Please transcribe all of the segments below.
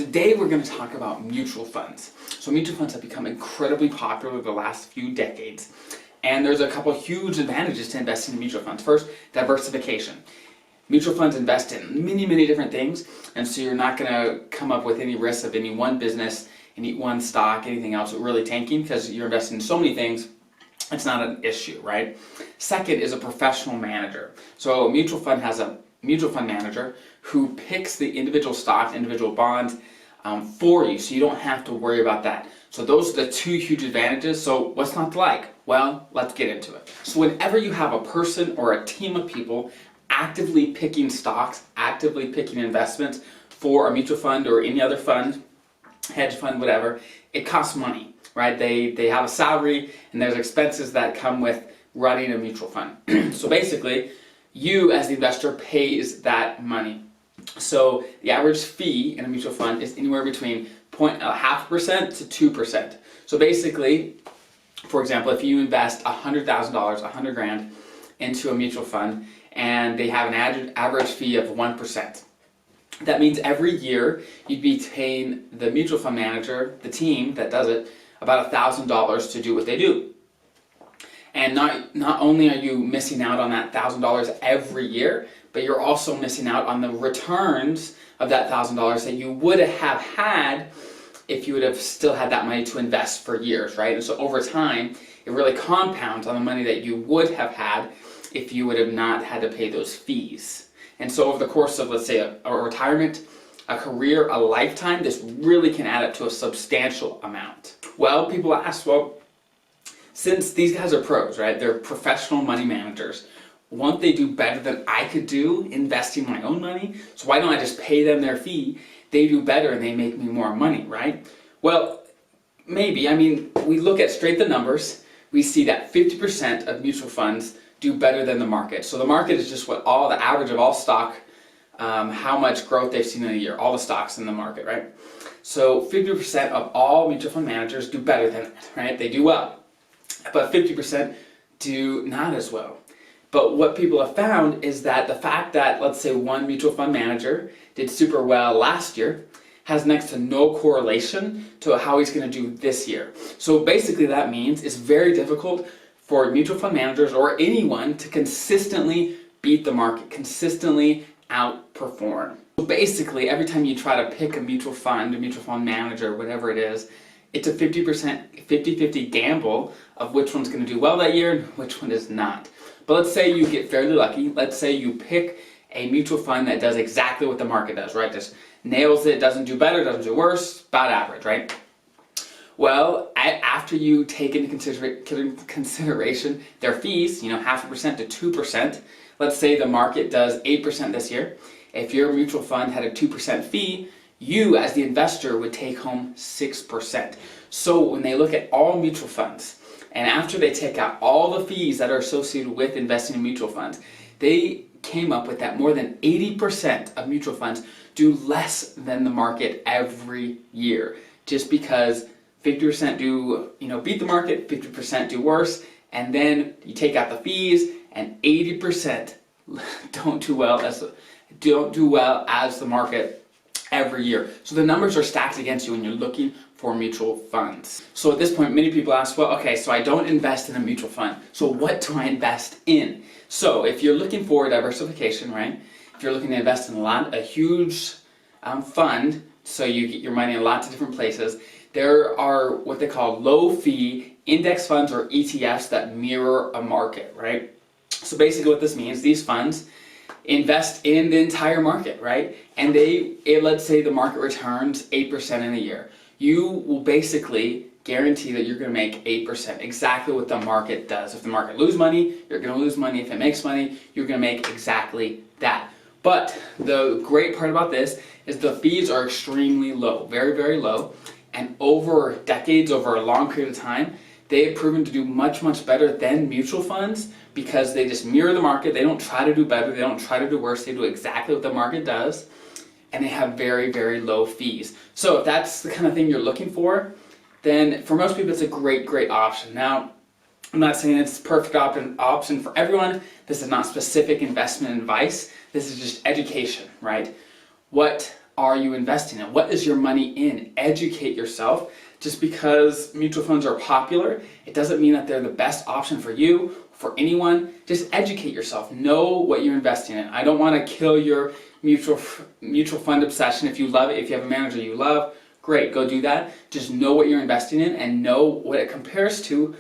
today we're going to talk about mutual funds. So mutual funds have become incredibly popular over the last few decades. And there's a couple huge advantages to investing in mutual funds. First, diversification. Mutual funds invest in many different things, and so you're not going to come up with any risks of any one business, any one stock, anything else really tanking, because you're investing in so many things. It's not an issue, right? Second is a professional manager. So a mutual fund has a mutual fund manager who picks the individual stocks, individual bonds for you, so you don't have to worry about that. So those are the two huge advantages. So what's not to like? Well, let's get into it. So whenever you have a person or a team of people actively picking stocks, actively picking investments for a mutual fund or any other fund, hedge fund, whatever, it costs money, right? They have a salary and there's expenses that come with running a mutual fund. So basically, you as the investor pays that money. So the average fee in a mutual fund is anywhere between 0.5% to 2%. So basically, for example, if you invest $100,000, 100 grand into a mutual fund and they have an average fee of 1%, that means every year you'd be paying the mutual fund manager, the team that does it, about $1,000 to do what they do. And not only are you missing out on that $1,000 every year, but you're also missing out on the returns of that $1,000 that you would have had if you would have still had that money to invest for years, right? And so over time, it really compounds on the money that you would have had if you would have not had to pay those fees. And so over the course of, let's say, a retirement, a career, a lifetime, this really can add up to a substantial amount. Well, people ask, well, since these guys are pros, right? They're professional money managers. Won't they do better than I could do investing my own money? So why don't I just pay them their fee? They do better and they make me more money, right? Well, maybe. I mean, we look at straight the numbers. We see that 50% of mutual funds do better than the market. So the market is just what all the average of all stock, how much growth they've seen in a year, all the stocks in the market, right? So 50% of all mutual fund managers do better than that, right? They do well. But 50% do not as well. But what people have found is that the fact that, let's say, one mutual fund manager did super well last year has next to no correlation to how he's going to do this year. So basically that means it's very difficult for mutual fund managers or anyone to consistently beat the market, consistently outperform. So basically, every time you try to pick a mutual fund, a mutual fund manager, whatever it is, it's a 50-50 gamble of which one's going to do well that year and which one is not. But let's say you get fairly lucky. Let's say you pick a mutual fund that does exactly what the market does, right? Just nails it, doesn't do better, doesn't do worse, about average, right? Well, after you take into consideration their fees, 0.5% to 2%, let's say the market does 8% this year. If your mutual fund had a 2% fee, you as the investor would take home 6%. So when they look at all mutual funds, and after they take out all the fees that are associated with investing in mutual funds, they came up with that more than 80% of mutual funds do less than the market every year, just because 50% do, beat the market, 50% do worse, and then you take out the fees, and 80% don't do well as the market every year. So the numbers are stacked against you when you're looking for mutual funds. So at this point, many people ask, well, okay, so I don't invest in a mutual fund. So what do I invest in? So if you're looking for diversification, right? If you're looking to invest in a huge fund, so you get your money in lots of different places, there are what they call low-fee index funds or ETFs that mirror a market, right? So basically what this means, these funds invest in the entire market, right? And let's say the market returns 8% in a year. You will basically guarantee that you're going to make 8%, exactly what the market does. If the market loses money, you're going to lose money. If it makes money, you're going to make exactly that. But the great part about this is the fees are extremely low, very low. And over decades, over a long period of time, they have proven to do much better than mutual funds because they just mirror the market. They don't try to do better. They don't try to do worse. They do exactly what the market does. And they have very low fees. So if that's the kind of thing you're looking for, then for most people it's a great option. Now, I'm not saying it's the perfect option for everyone. This is not specific investment advice. This is just education, right? What are you investing in? What is your money in? Educate yourself. Just because mutual funds are popular, it doesn't mean that they're the best option for you, for anyone. Just educate yourself. Know what you're investing in. I don't want to kill your mutual fund obsession. If you love it, if you have a manager you love, great, go do that. Just know what you're investing in and know what it compares to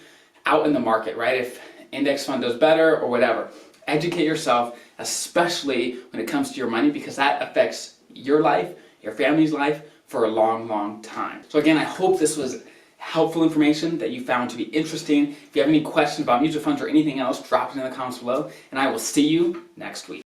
out in the market, right? If index fund does better or whatever. Educate yourself, especially when it comes to your money, because that affects your life, your family's life for a long, long time. So again, I hope this was helpful information that you found to be interesting. If you have any questions about mutual funds or anything else, drop it in the comments below, and I will see you next week.